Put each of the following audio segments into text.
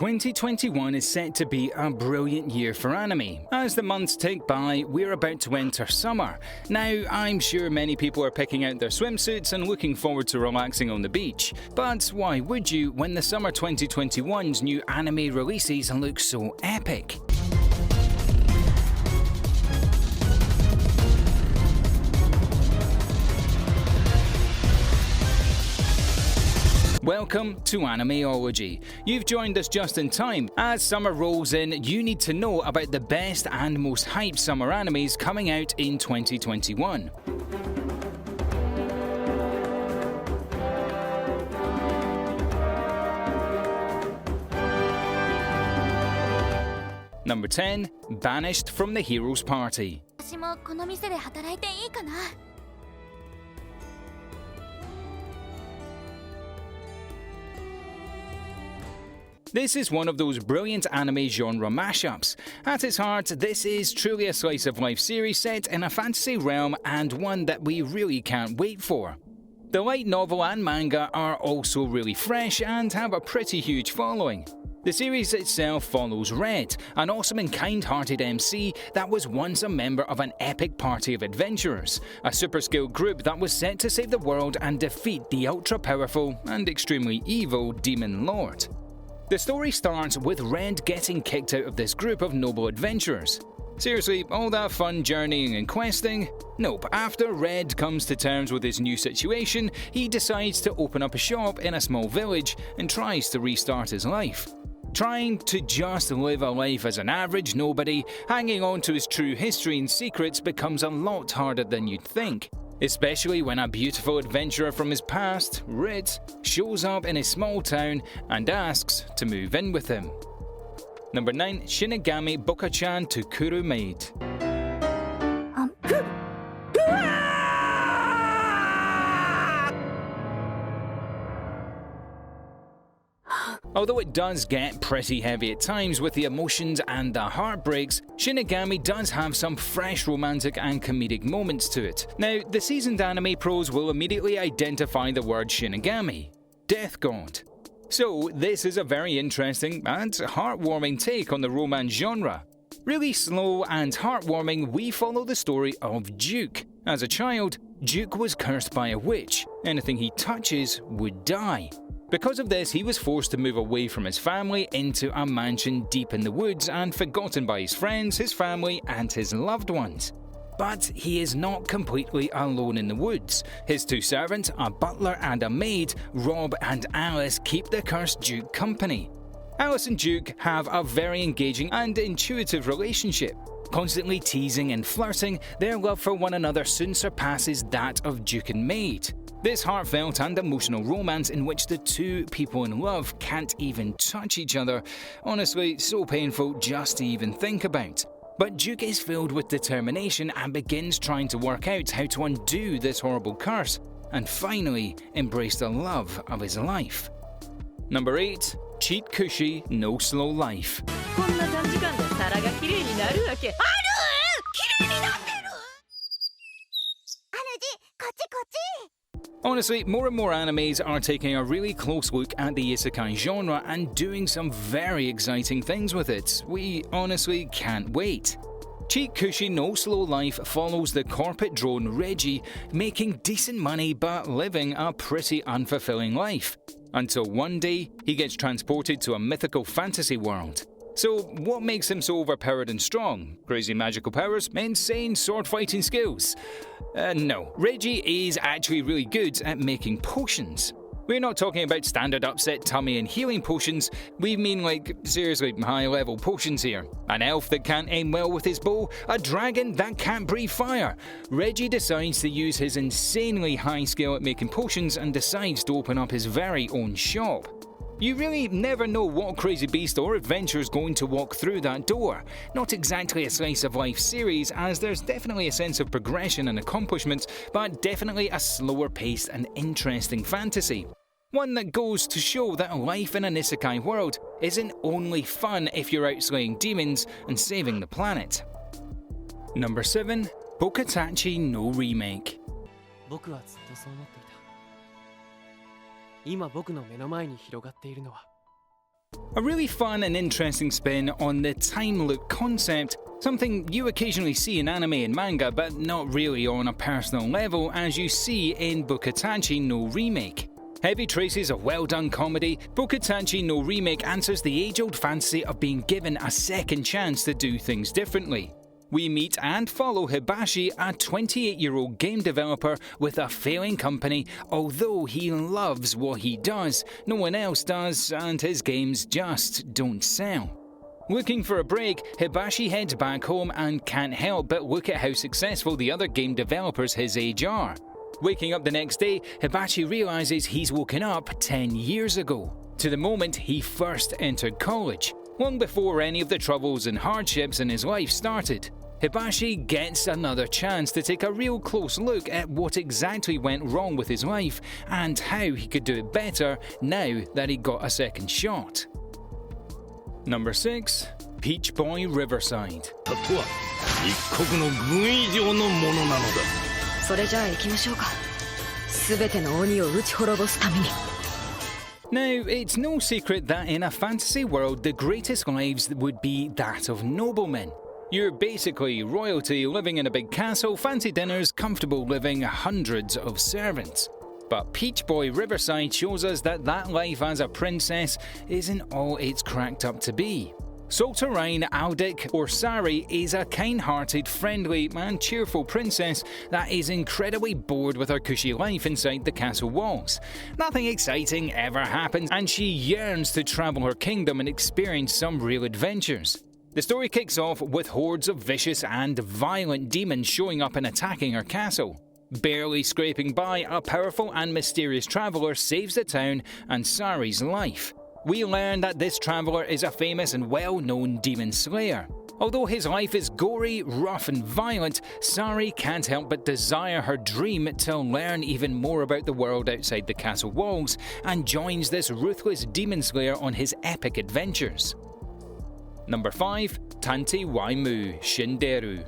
2021 is set to be a brilliant year for anime. As the months tick by, we're about to enter summer. Now, I'm sure many people are picking out their swimsuits and looking forward to relaxing on the beach. But why would you when the summer 2021's new anime releases look so epic? Welcome to Animeology. You've joined us just in time. As summer rolls in, you need to know about the best and most hyped summer animes coming out in 2021. Number 10. Banished from the Hero's Party. This is one of those brilliant anime genre mashups. At its heart, this is truly a slice-of-life series set in a fantasy realm and one that we really can't wait for. The light novel and manga are also really fresh and have a pretty huge following. The series itself follows Red, an awesome and kind-hearted MC that was once a member of an epic party of adventurers, a super-skilled group that was set to save the world and defeat the ultra-powerful and extremely evil Demon Lord. The story starts with Red getting kicked out of this group of noble adventurers. Seriously, all that fun journeying and questing? Nope, after Red comes to terms with his new situation, he decides to open up a shop in a small village and tries to restart his life. Trying to just live a life as an average nobody, hanging on to his true history and secrets becomes a lot harder than you'd think. Especially when a beautiful adventurer from his past, Rit, shows up in his small town and asks to move in with him. Number 9. Shinigami Bokuchan to Kuru Maid. Although it does get pretty heavy at times with the emotions and the heartbreaks, Shinigami does have some fresh romantic and comedic moments to it. Now, the seasoned anime pros will immediately identify the word Shinigami, Death God. So, this is a very interesting and heartwarming take on the romance genre. Really slow and heartwarming, we follow the story of Duke. As a child, Duke was cursed by a witch. Anything he touches would die. Because of this, he was forced to move away from his family into a mansion deep in the woods and forgotten by his friends, his family, and his loved ones. But he is not completely alone in the woods. His two servants, a butler and a maid, Rob and Alice, keep the cursed Duke company. Alice and Duke have a very engaging and intuitive relationship. Constantly teasing and flirting, their love for one another soon surpasses that of Duke and maid. This heartfelt and emotional romance in which the two people in love can't even touch each other, honestly so painful just to even think about. But Duke is filled with determination and begins trying to work out how to undo this horrible curse, and finally embrace the love of his life. Number 8. Cheat Cushy, No Slow Life. Honestly, more and more animes are taking a really close look at the isekai genre and doing some very exciting things with it. We honestly can't wait. Cheat Cushy No Slow Life follows the corporate drone Reggie making decent money but living a pretty unfulfilling life. Until one day, he gets transported to a mythical fantasy world. So, what makes him so overpowered and strong? Crazy magical powers? Insane sword fighting skills? No, Reggie is actually really good at making potions. We're not talking about standard upset tummy and healing potions, we mean like seriously high level potions here. An elf that can't aim well with his bow, a dragon that can't breathe fire. Reggie decides to use his insanely high skill at making potions and decides to open up his very own shop. You really never know what crazy beast or adventure is going to walk through that door. Not exactly a slice-of-life series, as there's definitely a sense of progression and accomplishment, but definitely a slower-paced and interesting fantasy. One that goes to show that life in an isekai world isn't only fun if you're out slaying demons and saving the planet. Number 7. Bokatachi no Remake. 僕はずっとそう思っていた。今僕の目の前に広がっているのは A really fun and interesting spin on the time loop concept, something you occasionally see in anime and manga but not really on a personal level as you see in Bakuchi no Remake. Heavy traces of well-done comedy, Bakuchi no Remake answers the age-old fantasy of being given a second chance to do things differently. We meet and follow Hibashi, a 28-year-old game developer with a failing company. Although he loves what he does, no one else does, and his games just don't sell. Looking for a break, Hibashi heads back home and can't help but look at how successful the other game developers his age are. Waking up the next day, Hibashi realizes he's woken up 10 years ago, to the moment he first entered college, long before any of the troubles and hardships in his life started. Hibashi gets another chance to take a real close look at what exactly went wrong with his life and how he could do it better now that he got a second shot. Number 6. Peach Boy Riverside. タップは一国の軍以上のものなのだ。それじゃあ行きましょうか。すべての鬼を打ち滅ぼすために。Now, it's no secret that in a fantasy world, the greatest lives would be that of noblemen. You're basically royalty living in a big castle, fancy dinners, comfortable living, hundreds of servants. But Peach Boy Riverside shows us that life as a princess isn't all it's cracked up to be. Solterine Aldic, or Sari, is a kind-hearted, friendly and cheerful princess that is incredibly bored with her cushy life inside the castle walls. Nothing exciting ever happens and she yearns to travel her kingdom and experience some real adventures. The story kicks off with hordes of vicious and violent demons showing up and attacking her castle. Barely scraping by, a powerful and mysterious traveller saves the town and Sari's life. We learn that this traveller is a famous and well-known demon slayer. Although his life is gory, rough and violent, Sari can't help but desire her dream to learn even more about the world outside the castle walls and joins this ruthless demon slayer on his epic adventures. Number 5. Tanti waimu Shinderu.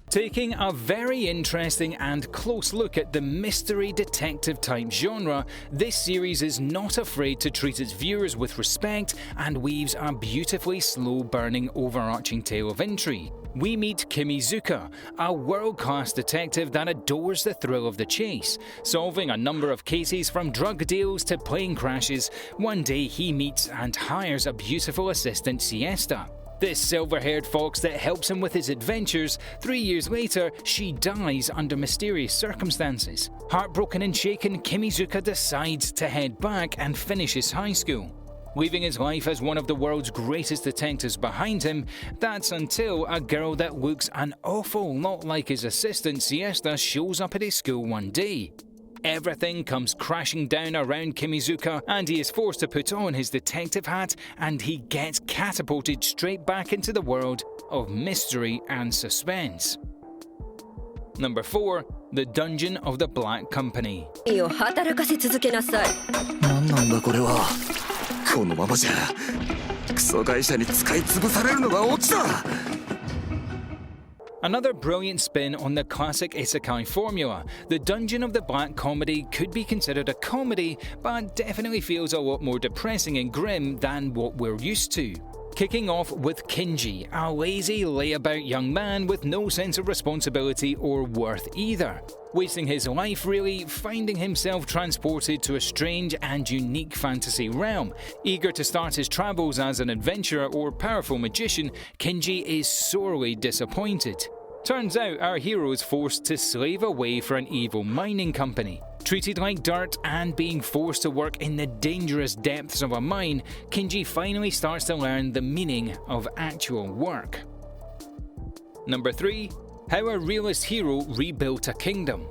Taking a very interesting and close look at the mystery detective type genre, this series is not afraid to treat its viewers with respect and weaves a beautifully slow-burning overarching tale of intrigue. We meet Kimizuka, a world-class detective that adores the thrill of the chase. Solving a number of cases from drug deals to plane crashes, one day he meets and hires a beautiful assistant, Siesta. This silver-haired fox that helps him with his adventures, 3 years later, she dies under mysterious circumstances. Heartbroken and shaken, Kimizuka decides to head back and finish his high school. Leaving his life as one of the world's greatest detectives behind him, that's until a girl that looks an awful lot like his assistant Siesta shows up at his school one day. Everything comes crashing down around Kimizuka and he is forced to put on his detective hat and he gets catapulted straight back into the world of mystery and suspense. Number 4. The Dungeon of the Black Company. 働かせ続けなさい。何なんだこれは。このままじゃクソ会社に使い潰されるのがオチだ。Another brilliant spin on the classic isekai formula, the Dungeon of the Black Comedy could be considered a comedy, but definitely feels a lot more depressing and grim than what we're used to. Kicking off with Kinji, a lazy, layabout young man with no sense of responsibility or worth either. Wasting his life really, finding himself transported to a strange and unique fantasy realm. Eager to start his travels as an adventurer or powerful magician, Kinji is sorely disappointed. Turns out our hero is forced to slave away for an evil mining company. Treated like dirt and being forced to work in the dangerous depths of a mine, Kinji finally starts to learn the meaning of actual work. Number 3. How a Realist hero rebuilt a kingdom.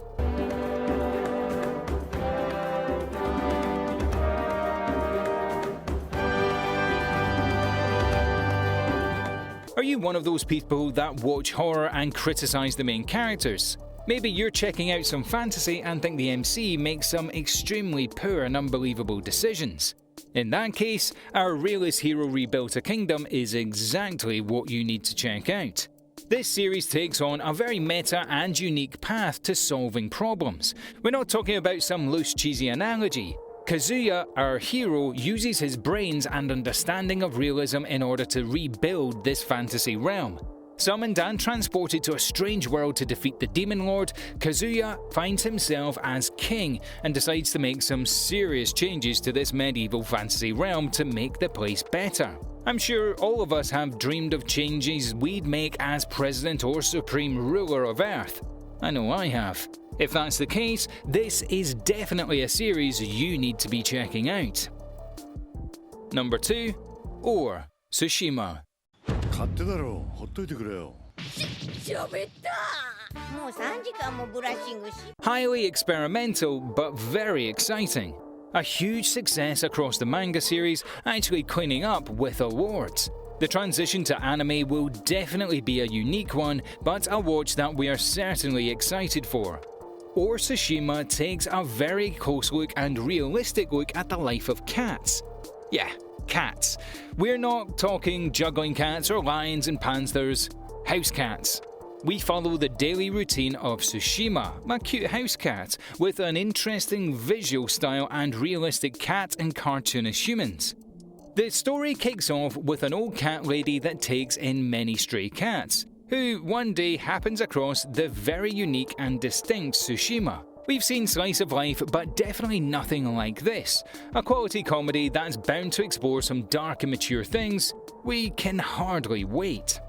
Are you one of those people that watch horror and criticize the main characters? Maybe you're checking out some fantasy and think the MC makes some extremely poor and unbelievable decisions. In that case, our Realist hero rebuilt a kingdom is exactly what you need to check out. This series takes on a very meta and unique path to solving problems. We're not talking about some loose cheesy analogy. Kazuya, our hero, uses his brains and understanding of realism in order to rebuild this fantasy realm. Summoned and transported to a strange world to defeat the Demon Lord, Kazuya finds himself as king and decides to make some serious changes to this medieval fantasy realm to make the place better. I'm sure all of us have dreamed of changes we'd make as president or supreme ruler of Earth. I know I have. If that's the case, this is definitely a series you need to be checking out. Number 2. Or Tsushima. 勝手だろうほっといてくれよ喋ったもう3時間もブラッシングし Highly experimental, but very exciting. A huge success across the manga series, actually cleaning up with awards. The transition to anime will definitely be a unique one, but a watch that we are certainly excited for. Or Tsushima takes a very close look and realistic look at the life of cats. Yeah, cats. We're not talking juggling cats or lions and panthers. House cats. We follow the daily routine of Tsushima, a cute house cat, with an interesting visual style and realistic cat and cartoonish humans. The story kicks off with an old cat lady that takes in many stray cats, who one day happens across the very unique and distinct Tsushima. We've seen slice of life, but definitely nothing like this. A quality comedy that's bound to explore some dark and mature things. We can hardly wait.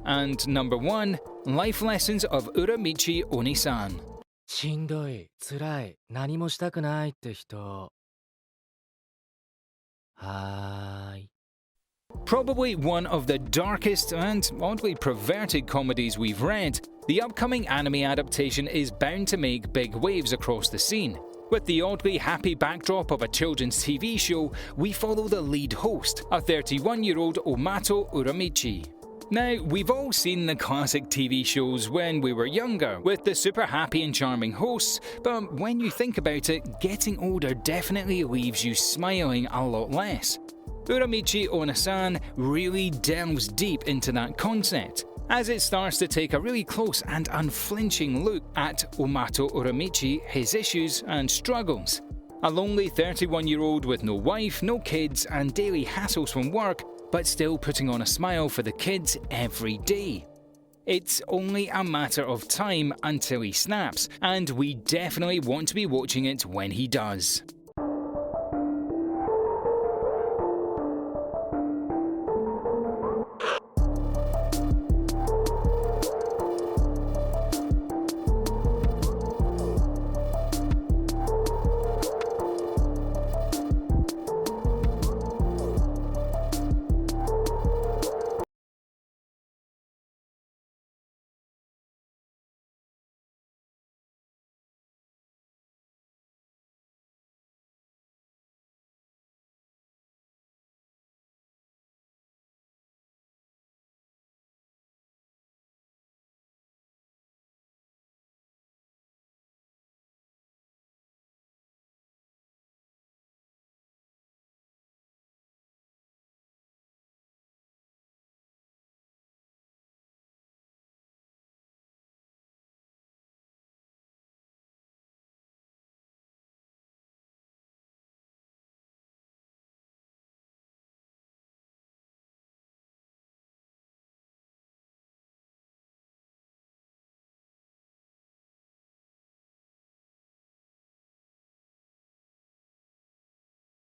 And number 1, Life Lessons of Uramichi Oni-san. しんどい、辛い、何もしたくないって人。はーい。 Probably one of the darkest and oddly perverted comedies we've read, the upcoming anime adaptation is bound to make big waves across the scene. With the oddly happy backdrop of a children's TV show, we follow the lead host, a 31-year-old Omato Uramichi. Now, we've all seen the classic TV shows when we were younger, with the super happy and charming hosts, but when you think about it, getting older definitely leaves you smiling a lot less. Uramichi Onna-san really delves deep into that concept, as it starts to take a really close and unflinching look at Omato Uramichi, his issues and struggles. A lonely 31-year-old with no wife, no kids, and daily hassles from work, but still putting on a smile for the kids every day. It's only a matter of time until he snaps, and we definitely want to be watching it when he does.